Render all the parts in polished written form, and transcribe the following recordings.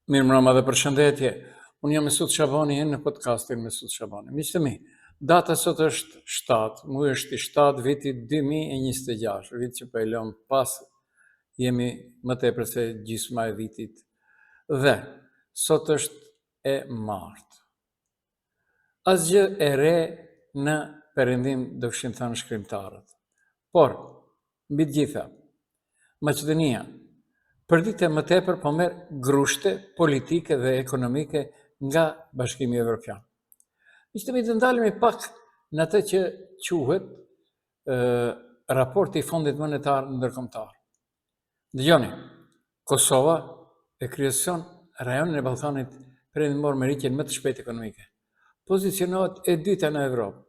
Mirë mbrëma dhe përshëndetje. Unë jam Mesut Shabani në podcastin Mesut Shabani. Miqtë e mi, data sot është 7, muaj është i 7 vitit 2026, vit që po e lëm pas jemi më tepër se gjysma e vitit. Dhe sot është e martë. Asgjë e re në perëndim do kishin thënë shkrimtarët. Por, mbi të gjitha, Maqedonia për dite më tepër po merr grushte politike dhe ekonomike nga Bashkimi Evropian. Miqtë mi të ndalemi pak në atë që quhet raporti i Fondit Monetar Ndërkombëtar. Dëgjoni, Kosova e kryeson rajonin e Ballkanit perëndimor me rritjen më të shpejtë ekonomike. Pozicionohet e dyta në Evropë.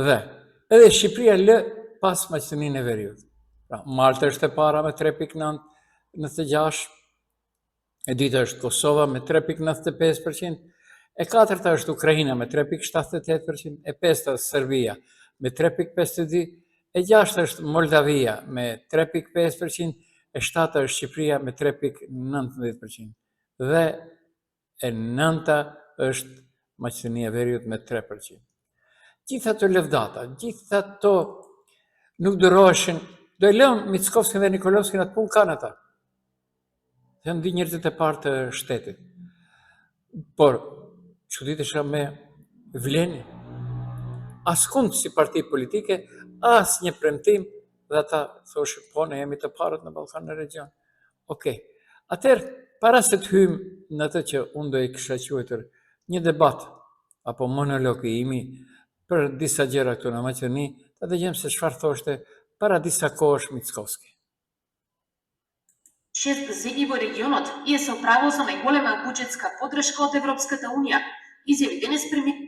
Dhe edhe Shqipëria lë pas Maqedoninë e Veriut. Pra, Malta është e para me 3,96, e dyta është Kosova me 3,95%, e katërta është Ukraina me 3,78%, e pesta është Serbia me 3,52%, e gjashta është Moldavia me 3,5%, e shtata është Shqipëria me 3,19%, dhe e nënta është Maqedonia e Veriut me 3%. Gjitha të lëvdata, gjitha të nuk duroheshin, do e lëm Mickovskin dhe Nikolovskin atë punë kanë ata. Janë dy njerëzit e parë të shtetit. Por, çuditësha me vleni. Askund si parti politike, as një premtim, dhe ata thoshin, po, ne jemi të parët në Ballkan në region. Okej. Atëherë, para se të hyjmë në atë që unë do i kisha quajtur një debat apo monolog i imi për disa gjëra këtu në Maqedoni, ta dëgjojmë se çfarë thoshte para disa kohësh Mickovski. 6 земји во регионот и е со право за најголема буџетска поддршка од Европската унија, изјави денес премиер.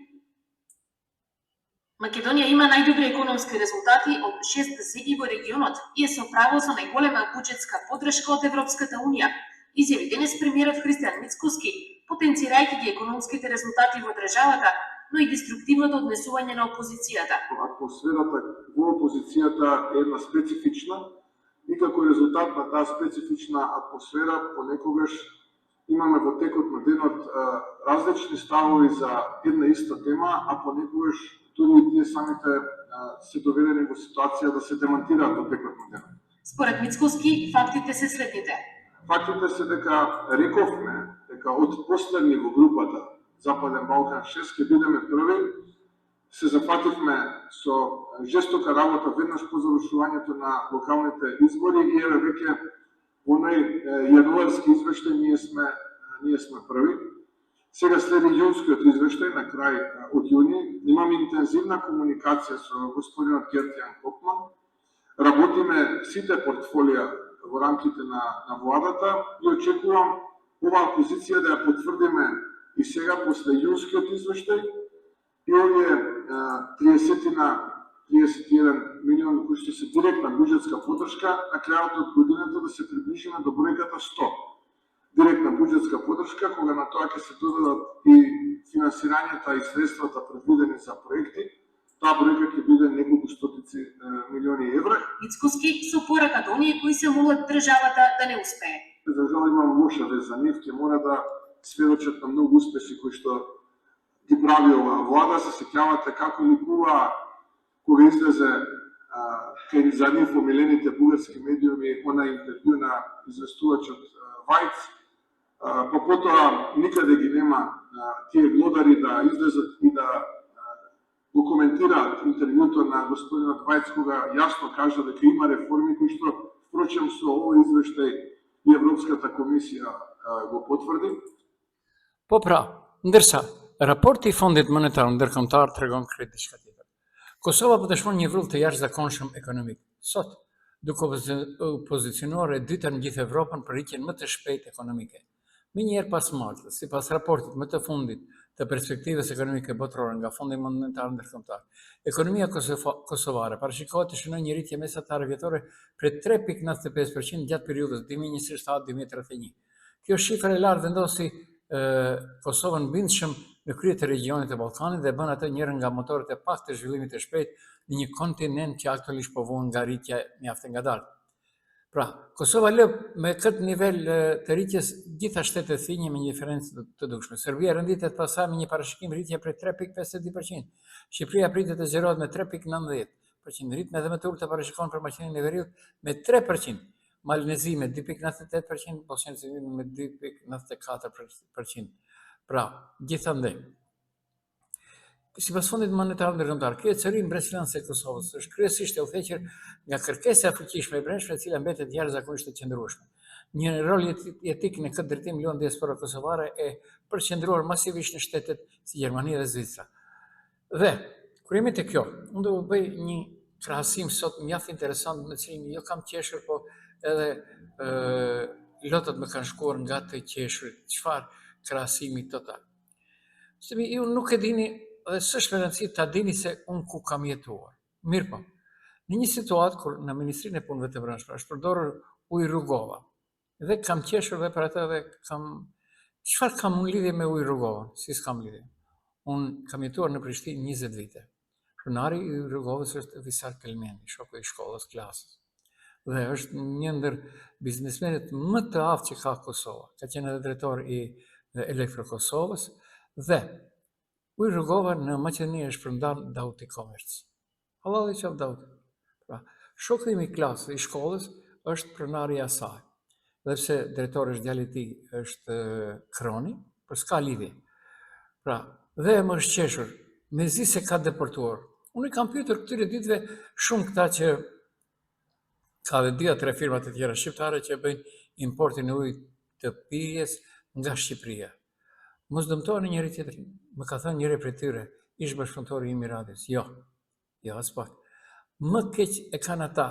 Македонија има најдобри економски резултати од 6 земји во регионот и е со право за најголема буџетска поддршка од Европската унија, изјави денес премиерот Христијан Мицкоски, потенцирајќи ги економските резултати во државата, но и деструктивното однесување на опозицијата. Атмосферата во опозицијата е една специфична и како резултат на таа специфична атмосфера понекогаш имаме во текот на денот различни ставови за една иста тема, а понекогаш дури и тие самите се доведени во ситуација да се демантираат во текот на денот. Според Мицкоски, фактите се следните. Фактите се дека рековме дека од последни во групата Западен Балкан 6 ќе бидеме први, се зафативме со жестока работа веднаш по завршувањето на локалните избори и еве веќе во оној јануарски извештај ние сме први. Сега следи јунскиот извештај на крај од јуни. Имаме интензивна комуникација со господинот Гертјан Копман. Работиме сите портфолија во рамките на владата и очекувам оваа позиција да ја потврдиме и сега после јунскиот извештај и овие 31 милион кои што се директна буџетска поддршка на крајот од годината да се приближиме до бројката 100. Директна буџетска поддршка, кога на тоа ќе се додадат и финансирањата и средствата предвидени за проекти, таа бројка ќе биде неколку стотици милиони евра. Мицкоски со порака до оние кои се молат државата да не успее. За жал имам лоша вест за нив, ќе мора да сведочат на многу успеси кои што ги прави оваа влада. Се сеќавате како ликува кога излезе кај за нив омилените бугарски медиуми она интервју на известувачот Вајц, па потоа никаде ги нема тие глодари да излезат и да го коментираат интервјуто на господинот Вајц, кога јасно кажа дека има реформи кои што впрочем со овој извештај и Европската комисија го потврди. Po pra, ndërsa, raporti i Fondit Monetar Ndërkombëtar tregon krejt diçka tjetër. Kosova po dëshmon një vrull të jashtëzakonshëm ekonomik. Sot, duke pozicionuar e dyta në gjithë Evropën për rritjen më të shpejtë ekonomike. Me njëherë pas Maltës, sipas raportit më të fundit të perspektivës ekonomike botërore nga Fondi Monetar Ndërkombëtar, ekonomia kosovare parashikohet të shënojë një rritje mesatare vjetore prej 3,95% gjatë periudhës 2027-2031. Kjo shifër e lartë vendosi Kosovën bindshëm në krye të regionit të Ballkanit dhe bën atë njërin nga motorët e pak të zhvillimit të shpejtë në një kontinent që aktualisht po vuan nga rritja mjaft e ngadalë. Pra, Kosova lë me këtë nivel të rritjes gjitha shtetet thinje me një diferencë të dukshme. Serbia rënditet pasaj me një parashikim rritje prej 3,52%. Shqipëria pritet të zgjerohet me 3,90%. Ritme edhe më të ulta parashikohen për Maqedoninë e Veriut me 3%. Malnezi me 2,98%, Bosnjë e Hercegovina me 2,94%. Pra, gjithandaj, sipas Fondit Monetar Ndërkombëtar, kjo çrrim mbretërisë e Kosovës është kryesisht e udhëhequr nga kërkesa e fuqishme e brendshme, e cila mbetet jashtëzakonisht e qëndrueshme. Një rol jetik në këtë drejtim luan diaspora kosovare e përqendruar masivisht në shtetet si Gjermania dhe Zvicra. Dhe kur jemi te kjo, unë do të bëj një krahasim sot mjaft interesant me cilin jo kam qeshur, po edhe lotët më kanë shkuar nga të qeshurit. Çfarë krahasimi total? Sepse ju nuk e dini dhe s'është me rëndësi ta dini se unë ku kam jetuar. Mirë po, në një situatë kur në Ministrinë e Punëve të Brendshme është përdorur ujë rrugova, dhe kam qeshur dhe për atë dhe çfarë kam unë lidhje me ujë rrugovën? Si s'kam lidhje? Unë kam jetuar në Prishtinë 20 vite. Pronari i ujë rrugovës është Visar Kelmeni, shoku i shkollës, klasës. Dhe është një ndër biznesmenët më të aftë që ka Kosova. Ka qenë edhe drejtor i Elektro Kosovës dhe ujë rrugova në Maqedoni është përndan Dauti Commerce. Hallalli qoftë Dauti. Pra, shoku im i klasës, i shkollës, është pronari i asaj. Dhe pse drejtori është djali i tij është Kroni, por s'ka lidhje. Pra, dhe më është qeshur, mezi se ka deportuar. Unë i kam pyetur këtyre ditëve shumë këta që ka dhe 2-3 firma të tjera shqiptare që bëjnë importin e ujit të pijes nga Shqipëria. Mos dëmtojnë njëri tjetrin. Më ka thënë njëri prej tyre, ish bashkëpunëtori im i radios. Jo, as pak. Më keq e kanë ata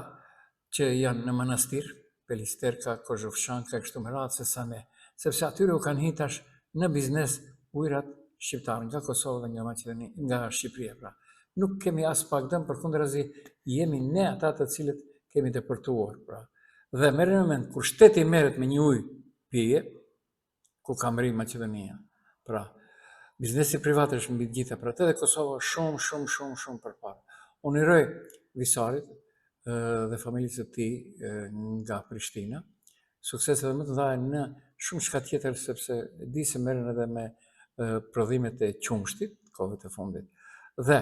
që janë në manastir, Pelisterka, Kozhufshanka, kështu me radhë se sa ne, sepse atyre u kanë hitash në biznes ujrat shqiptarë nga Kosovë dhe nga Maqedoni, nga Shqipëria. Pra, nuk kemi as pak dëm, përkundrazi jemi ne ata të cilët kemi deportuar. Pra. Dhe merrni në mend, kur shteti merret me një ujë pije, ku ka mri Maqedonia. Pra, biznesi privat është mbi gjitha, pra edhe Kosova shumë përpara. Unë uroj Visarit dhe familjes së tij nga Prishtina suksese dhe më të mëdha në shumë çka tjetër, sepse di se merren edhe me prodhimet e qumshtit, kohët e fundit. Dhe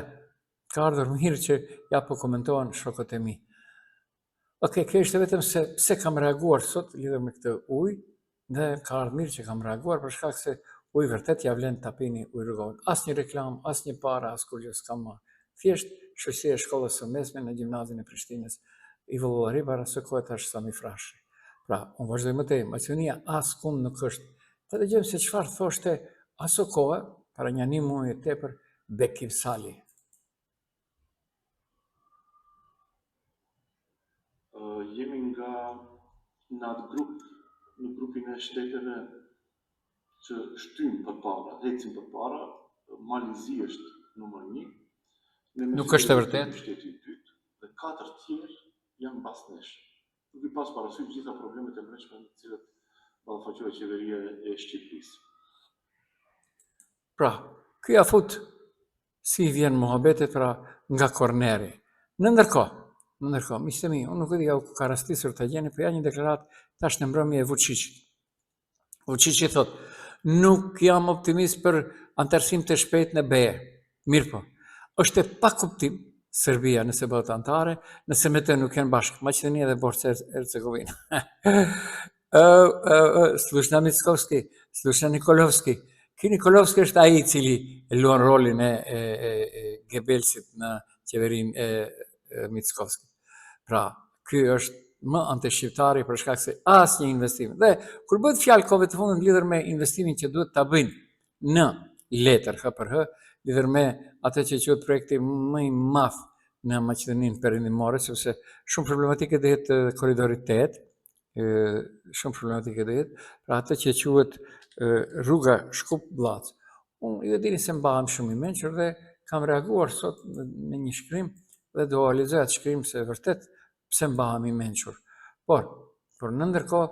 ka ardhur mirë që ja po komentohen shokët e mi. Okej, kjo ishte vetëm se pse kam reaguar sot lidhur me këtë ujë, dhe ka ardhur mirë që kam reaguar për shkak se ujë vërtet ja vlen ta pini ujë rrugovën. Asnjë reklam, asnjë para, askur gjë s'kam marrë. Thjesht shoqëria e shkollës së mesme në gjimnazin e Prishtinës, i vëlluari para së kohë tash Sami Frashi. Pra, unë vazhdoj më tej, Maqedonia askund nuk është. Të dëgjojmë se çfarë thoshte aso kohë, para një muaji e tepër, Bekim Sali. Jemi nga në atë grup, në grupin e shteteve që shtyjnë përpara, ecin përpara, Malizi është numër 1. Nuk është e vërtetë. Shteti i dytë dhe 4 tjerë janë mbas nesh. Nuk i pas parasysh gjitha problemet e brendshme të cilat ballafaqohet qeveria e Shqipërisë. Pra, ky ja fut si vjen muhabetet pra nga korneri. Në ndërkohë, miqtë mi, unë nuk e di ku ka rastisur të gjeni, por ja një deklaratë tash në mbrëmje e Vučićit. Vučići thot, nuk jam optimist për antarësim të shpejt në BE. Mirë po, është e pa kuptim Serbia nëse bëhet anëtare, nëse me të nuk janë bashkë Maqedonia dhe Bosnja e Hercegovina. Slushna Mickovski, Slushna Nikolovski. Ky Nikolovski është ai i cili luan rolin e Gebelsit në qeverinë e Mickovski. Pra, ky është më antishqiptari për shkak se asnjë investim. Dhe kur bëhet fjalë kohëve të fundit lidhur me investimin që duhet ta bëjnë në letër HPRH, lidhur me atë që quhet projekti më i madh në Maqedoninë Perëndimore, sepse shumë problematike do jetë korridori 8, shumë problematike do jetë, pra atë që quhet rruga Shkup-Llaç. Unë ju e dini se mbahem shumë i mençur dhe kam reaguar sot me një shkrim dhe do lexoj atë shkrim se vërtet pse mbahem i mençur. Por në ndërkohë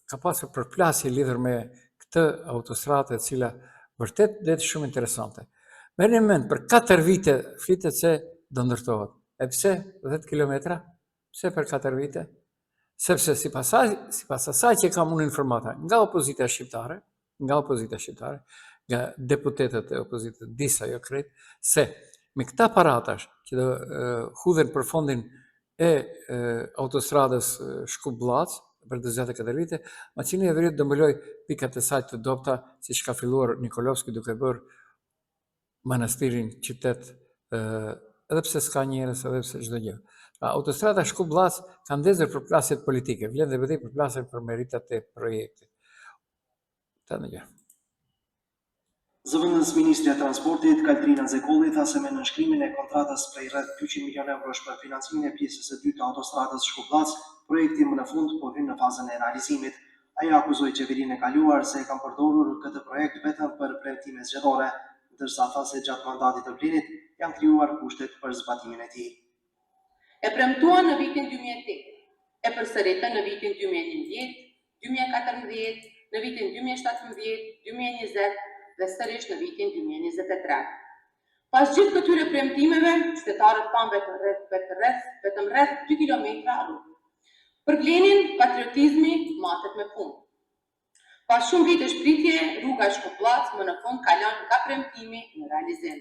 ka pasur përplasje lidhur me këtë autostradë e cila vërtet do jetë shumë interesante. Merrni mend, për 4 vite flitet se do ndërtohet. E pse 10 kilometra? Pse për 4 vite? Sepse sipas asaj që kam unë informata nga opozita shqiptare, nga deputetët e opozitës, disa jo krejt, se me këta paratash që do hudhen për fondin e autostradës Shkup-Llaç për të 24 vite, Maqedonia e Veriut do mbuloj pikat e saj të dobta, siç ka filluar Nikolovski duke bërë manastirin qytet, edhe pse s'ka njerëz, edhe pse çdo gjë. Pra, autostrada Shkup-Llaç ka ndezur për plasjet politike, vlen dhe vëdej për plasjet për meritat e projektit. Ta në gjë. Zëvendës Ministrja e Transportit, Kaltrina Zekolli, tha se me nënshkrimin e kontratës prej rreth 200 milion eurosh për financimin e pjesës së dytë të autostradës Shkup-Llaç, projekti më në fund po hyn në fazën e realizimit. Ai akuzoi qeverinë e kaluar se e kanë përdorur këtë projekt vetëm për premtime zgjedhore, ndërsa tha se gjatë mandatit të Blenit janë krijuar kushtet për zbatimin e tij. E premtuan në vitin 2008, e përsëritën në vitin 2011, 2014, në vitin 2017, 2020 dhe sërish në vitin 2023. Pas gjithë këtyre premtimeve, qytetarët panë vetëm rreth 2 kilometra rrugë. Për Blenin, patriotizmi matet me punë. Pas shumë vite shpritje, rruga Shkup-Llaç më në fund kalon nga premtimi në realizim.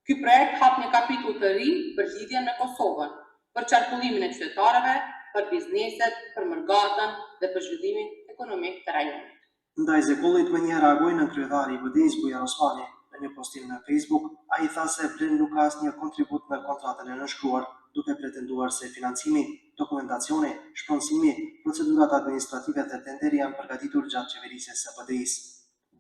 Ky projekt hap një kapitull të ri për lidhjen me Kosovën, për qarkullimin e qytetarëve, për bizneset, për mërgatën dhe për zhvillimin ekonomik të rajonit. Ndaj Zekollit më një reagoi në kryetari i BDI-s Bujar Osmani në një postim në Facebook. Ai tha se Blen nuk ka asnjë kontribut në kontratën e nënshkruar, duke pretenduar se financimi, dokumentacioni, shpronësimi, procedurat administrative dhe tenderi janë përgatitur gjatë qeverisjes së BDI-s.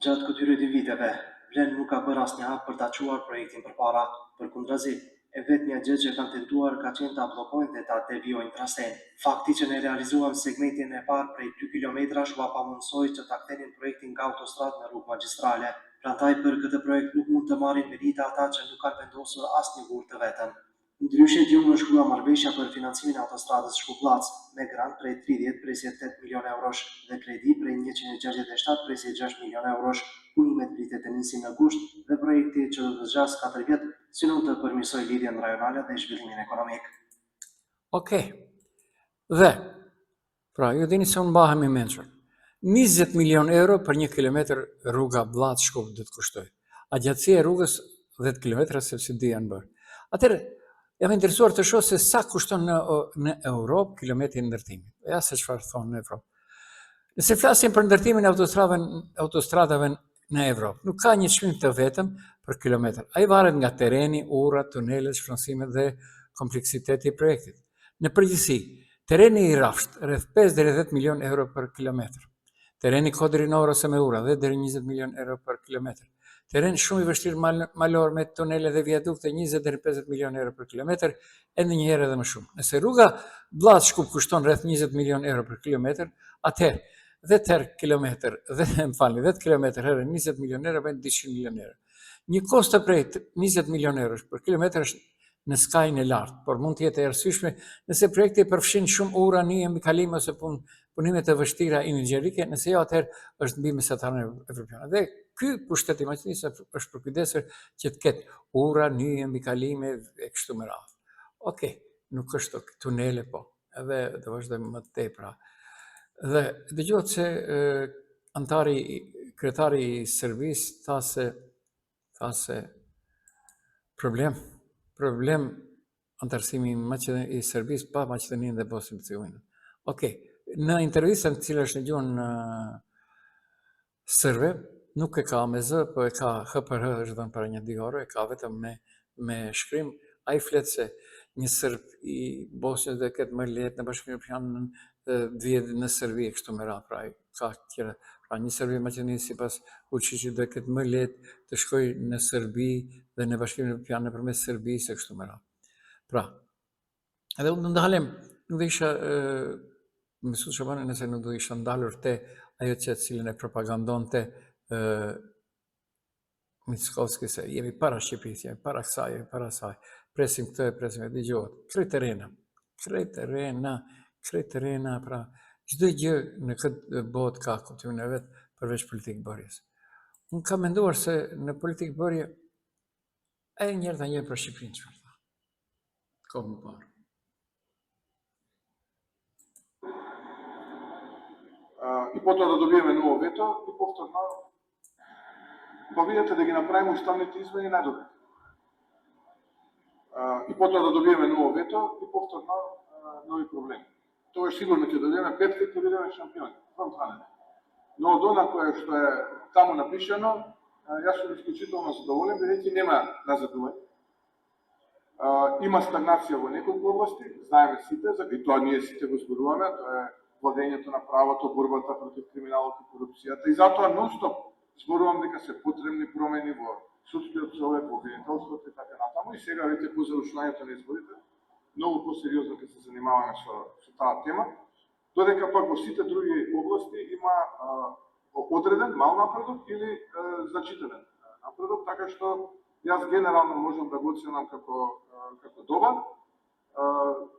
Gjatë këtyre 2 viteve, Blen nuk ka bërë asnjë hap për ta çuar projektin përpara. Përkundrazi, e vetmja gjë që kanë tentuar ka qenë ta bllokojnë dhe ta devijojnë trasen. Fakti që ne realizuam segmentin e parë prej 2 kilometrash u pamundësoi që ta kthenin projektin nga autostradë në rrugë magjistrale. Prandaj për këtë projekt nuk mund të marrin merita ata që nuk kanë vendosur asnjë gur të vetëm. Ndryshe ju nënshkrua marrëveshja për financimin e autostradës Shkup-Llaç me grant prej 30,8 milion eurosh dhe kredi prej 167,6 milion eurosh. Punimet pritet të nisin në gusht dhe projekti që do të zgjas 4 vjet synon të përmirësoj lidhjen rajonale dhe zhvillimin ekonomik. Okej. Dhe, pra, ju dini se unë mbahem i mençur. 20 milion euro për 1 kilometër rruga Llaç-Shkup do të kushtoj. A gjatësia e rrugës 10 kilometra sepse dy janë bërë. Atëherë, jam interesuar të shoh se sa kushton në Europë kilometri ndërtimi. Ja se çfarë thonë në Evropë. Nëse flasim për ndërtimin e autostradave në Evropë, nuk ka një çmim të vetëm për kilometër. Ai varet nga terreni, ura, tunelet, shpronësimet dhe kompleksiteti i projektit. Në përgjithësi, terreni i rrafsht rreth 5 deri 10 milion euro për kilometër. Terreni kodrinor ose me ura dhe deri 20 milion euro për kilometër. Terren shumë i vështirë malor me tunele dhe viadukte 20 deri 50 milion euro për kilometër, edhe një herë edhe më shumë. Nëse rruga Llaç-Shkup kushton rreth 20 milion euro për kilometër, atëherë 10 kilometër dhe 10 kilometër herë 20 milion euro bën 200 milion euro. Një kosto prej 20 milion euro për kilometër është në skajin e lartë, por mund të jetë e arsyeshme nëse projekti përfshin shumë ura, nije mbi kalim ose punime të vështira inxhinierike, nëse jo atëherë është mbi mesatarën evropiane. Dhe ky pushtet i Maqedonisë është përkujdesur që të ketë ura, nije mbi kalime e kështu me radhë. Okej, nuk është tunele po, edhe do vazhdojmë më tepra. Dhe dëgjohet se kryetari i Serbisë tha se problem antarësimi i Serbisë pa Maqedoninë dhe Bosnjën e Hercegovinën. Okej, në intervistën e cila është në gjuhën serbe, nuk e ka me zë, po e ka HPR është dhënë para 1-2 orë, e ka vetëm me shkrim. Ai flet se një serb i Bosnjës do ketë më lehtë në Bashkimin Evropian të vjedhë në Serbi e kështu me radhë, pra ka tjera. Pra një serbi i Maqedonisë sipas Vučićit do ketë më lehtë të shkojë në Serbi dhe në Bashkimin Evropian nëpërmes Serbisë e kështu me radhë. Pra, edhe unë ndalem, nuk do isha Mesut Shabani nëse nuk do isha ndalur te ajo që cilën e propagandonte Mickovski se jemi para Shqipërisë, jemi para kësaj, jemi para asaj. Presim këtë, presim e dëgjohet. Krejtërena, pra çdo gjë në këtë botë ka kuptimin e vet përveç politikë bërjes. Unë kam menduar se në politikë bërje ai njerëz tani për Shqipërinë çfarë tha. Kohë më parë. и потоа да добиеме ново вето и повторно па видете да ги направиме уставните измени најдобри. И потоа да добиеме ново вето и повторно нови проблеми. Тоа сигурно ќе добиеме петка и ќе бидеме шампиони. Но од она кое што е таму напишано, јас сум исклучително задоволен, бидејќи нема назадување. Има стагнација во неколку области, знаеме сите, и тоа ние сите го зборуваме, тоа е владењето на правото, борбата против криминалот и корупцијата, и затоа нон-стоп зборувам дека се потребни промени во судскиот совет, во обвинителството и така натаму, и сега веќе по завршувањето на изборите, многу посериозно ќе се занимаваме со таа тема, додека пак во сите други области има одреден мал напредок или значителен напредок, така што јас генерално можам да го оценам како добар,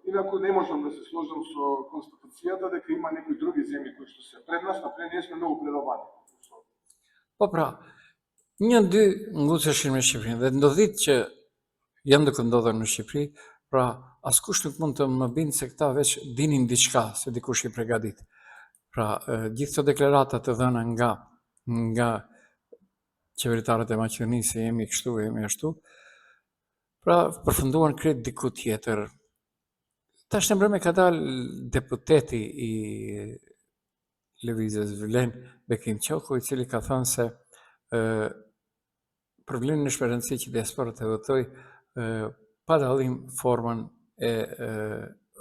инаку не можам да се сложам со констатацијата дека има некои други земји кои што се пред нас, например, ние сме многу предобани. Po pra, një dy nguceshin me Shqipërinë, dhe ndodhit që janë duke ndodhur në Shqipëri, pra askush nuk mund të më bindë se këta veç dinin diçka, se dikush i pregadit. Pra, gjithë të deklaratat të dhëna nga qeveritarët e Maqedonisë se jemi kështu, jemi ashtu, pra përfunduan krejt diku tjetër. Tash në mbrëmje ka dalë deputeti i Lëvizjes Vlen Bekim Qoku, i cili ka thënë se problemin është me rëndësi që diaspora të votoj pa dallim formën e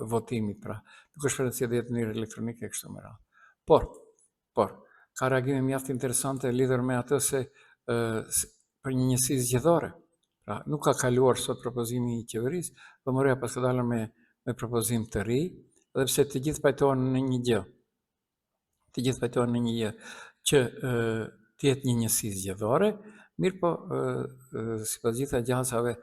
votimit, pra nuk është rëndësi dhe jetë mënyrë elektronike e kështu me radhë. Por, ka reagime mjaft interesante lidhur me atë se për një njësi zgjedhore. Pra, nuk ka kaluar sot propozimi i qeverisë, vëmëreja pas ka dalën me propozim të ri, dhe pse të gjithë pajtohen në një gjë. Të gjithë pajtohen në një gjë që të jetë një njësi zgjedhore, mirë po, sipas gjitha gjasave,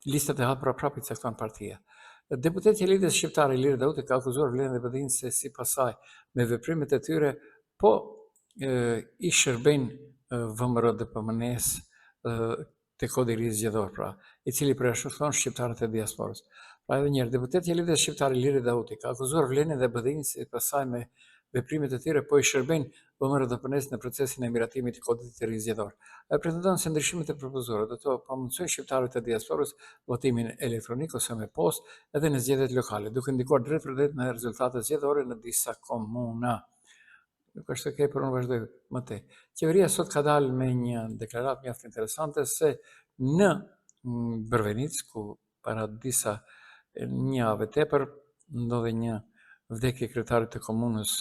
listat e hapura prapë i cakton partia. Deputeti i Lidhjes Shqiptare Ilir Dauti ka akuzuar Vlenin dhe Bëdhin se sipas saj me veprimet e tyre po i shërbejnë VMRO-DPMNE-s te kodi i ri zgjedhor, pra, i cili përjashton shqiptarët e diasporës. Pra edhe njerë, deputeti i Lidhjes Shqiptare Ilir Dauti ka akuzuar Vlenin dhe Bëdhin sipas saj me veprimet e tyre po i shërbejnë VMRO-DPMNE-s në procesin e miratimit të kodit të ri zgjedhor. Ai pretendon se ndryshimet e propozuara do të pamundsojnë shqiptarët e diasporës votimin elektronik ose me postë edhe në zgjedhjet lokale, duke ndikuar drejt për drejt në rezultatet zgjedhore në disa komuna. Nuk është okay, por unë vazhdoj më tej. Qeveria sot ka dalë me një deklaratë mjaft interesante se në Brvenic, ku para disa një javë tepër ndodhi një vdekje kryetarit të komunës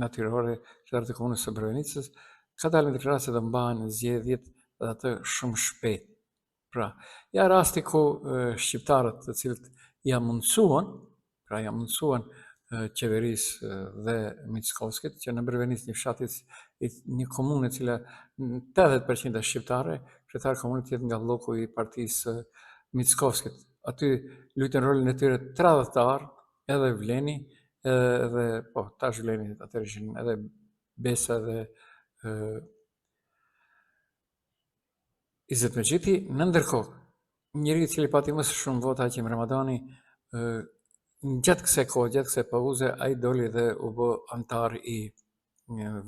natyrore, kryetarit të komunës së Brvenicës, ka dalë me deklaratë se do mbahen zgjedhjet dhe atë shumë shpejt. Pra, ja rasti ku shqiptarët të cilët ja mundsuan qeverisë dhe Mickovskit, që në Brvenic një fshatit, një komunë e cila 80% e shqiptare, kryetari i komunës jetë nga lloku i partisë Mickovskit. Aty luajtën rolin e tyre 30 edhe Vleni, edhe po, tash Vleni atëherë ishin edhe Besa dhe Izet Mexhiti, në ndërkohë, njeriu i cili pati më së shumë vota që Ramadani, gjatë kësaj kohe, gjatë kësaj pauze, ai doli dhe u bë antar i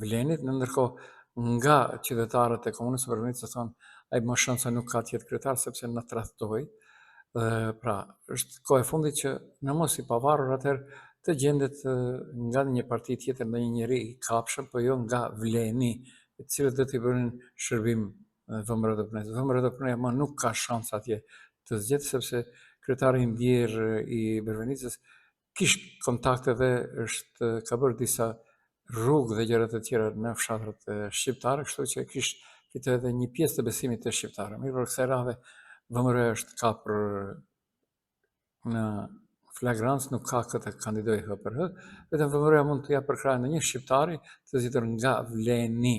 Vlenit, në ndërkohë nga qytetarët e komunës së Brvenicës thonë ai më shanse nuk ka të jetë kryetar sepse na tradhtoi. Pra, është kohë e fundit që në mos i pavarur atëherë të gjendet nga një parti tjetër ndonjë njeri i kapshëm, po jo nga Vleni, i cilët do t'i bënin shërbim VMRO-DPMNE-s. VMRO-DPMNE më nuk ka shans atje të zgjedhë sepse kryetari i ndjerë i Brvenicës kishte kontakte dhe ka bërë disa rrugë dhe gjëra të tjera në fshatrat shqiptare, kështu që kishte fitë edhe një pjesë të besimit të shqiptarëve. Mirë, për kësaj radhe VMRO është kapur në flagrancë, nuk ka këtë kandidoj HPR, vetëm VMRO mund të japë përkrahje në një shqiptari të zgjedhur nga Vleni.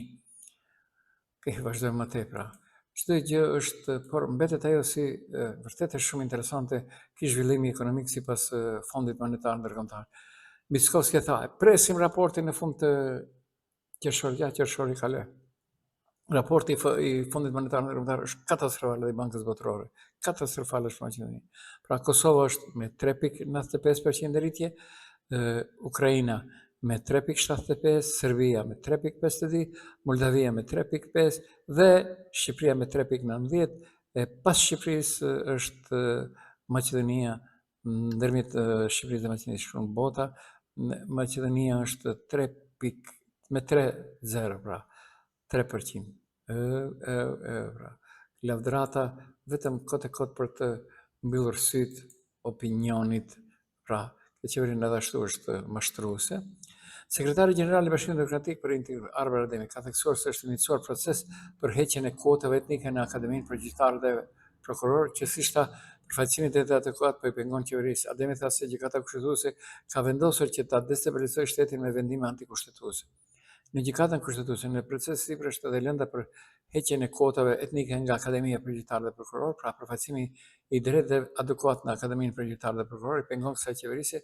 Vazhdojmë më tej, pra. Çdo gjë është, por mbetet ajo si vërtet është shumë interesante ky zhvillimi ekonomik sipas Fondit Monetar Ndërkombëtar. Mickovski tha, presim raportin në fund të qershori kaloi. Raporti i Fondit Monetar Ndërkombëtar është katastrofal dhe i Bankës Botërore. Katastrofal është Maqedoni. Pra Kosova është me 3.95% rritje, Ukraina me 3,75, Serbia me 3,52, Moldavia me 3,5 dhe Shqipëria me 3,19, e pas Shqipërisë është Maqedonia, ndërmjet Shqipërisë dhe Maqedonisë shumë bota, Maqedonia është me 3,0, pra 3%. Pra. Lavdrata vetëm kot për të mbyllur syt opinionit, pra e qeverinë edhe ashtu është mashtruese. Sekretari Gjenerali i Bashkimit Demokratik për Integrim, Arber Ademi, ka theksuar se është iniciuar proces për heqjen e kuotave etnike në Akademinë për Gjyqtarë dhe Prokurorë, që si shta përfaqësimin e adekuat për i pengon qeverisë. Ademi tha se gjykata kushtetuese ka vendosur që ta destabilizojë shtetin me vendime antikushtetuese. Në gjykatën kushtetuese, në proces sipër është edhe lënda për heqjen e kuotave etnike nga Akademia për Gjyqtarë dhe Prokurorë, pra përfaqësimi i drejtë dhe adekuat në Akademinë për Gjyqtarë dhe Prokurorë i pengon kësaj qeverisë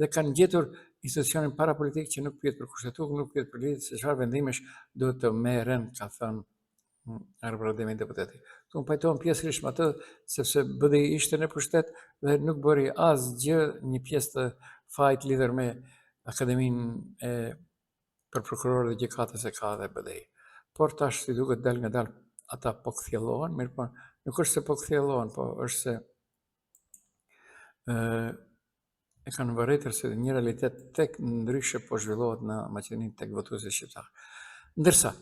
dhe kanë gjetur institucionin parapolitik që nuk pyet për kushtetues, nuk pyet për lidhje se çfarë vendimesh duhet të merren, ka thënë Arber Ademi deputeti. Unë pajtohem pjesërisht me atë, sepse BDI ishte në pushtet dhe nuk bëri asgjë një pjesë të fajit lidhur me Akademinë për prokurorë dhe gjykatës e ka dhe BDI. Por tash si duket dal nga dal ata po kthjellohen, mirë po nuk është se po kthjellohen, po është se e kanë vërejtër se një realitet tek ndryshe po zhvillohet në Maqedoninë tek votuesit shqiptar. Ndërsa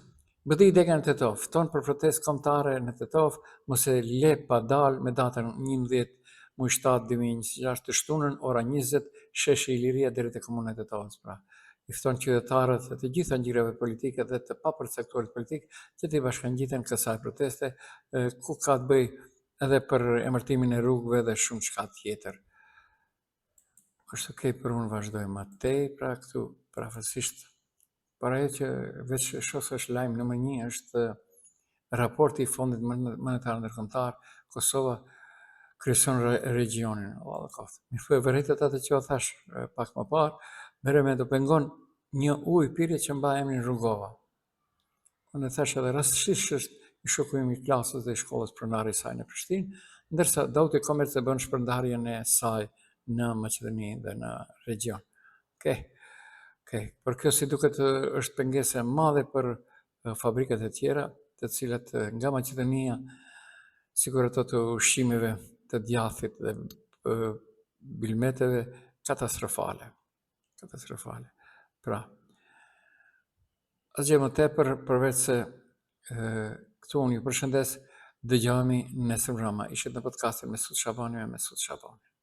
BDI dega në Tetov, fton për protestë kombëtare në Tetov, mos e le pa dal me datën 11 muaj 7 2026 të shtunën ora 20, sheshi Iliria deri te komuna e Tetovës, pra. I fton qytetarët e të gjitha ngjyrave politike dhe të papërcaktuarit politik që të bashkangjiten kësaj proteste, ku ka të bëjë edhe për emërtimin e rrugëve dhe shumë çka tjetër. Është okay për unë vazhdojmë atej, pra këtu parafasisht. Por ajo që veç shoh është lajm numër 1 është raporti i Fondit Monetar Ndërkombëtar, Kosova kryeson regionin. Mirë, e vërtetë atë që thash pak më parë, merrem do pengon një ujë pirje që mba emrin Rrugova. Unë thash edhe rastësisht është i shokujmë i klasës dhe i shkollës pronari i saj në Prishtinë, ndërsa Dauti Komerc e bën shpërndarjen e saj në Maqedoni dhe në region. Por kjo si duket është pengese madhe për fabrikat e tjera, të cilat nga Maqedonia, sikur ato të ushqimeve, të djathit dhe bilmeteve, katastrofale. Pra, asgjë më tepër përveç se këtu unë ju përshëndes, dëgjohemi nesër mbrëma. Ishit në podcastin Mesut Shabani me Mesut Shabani.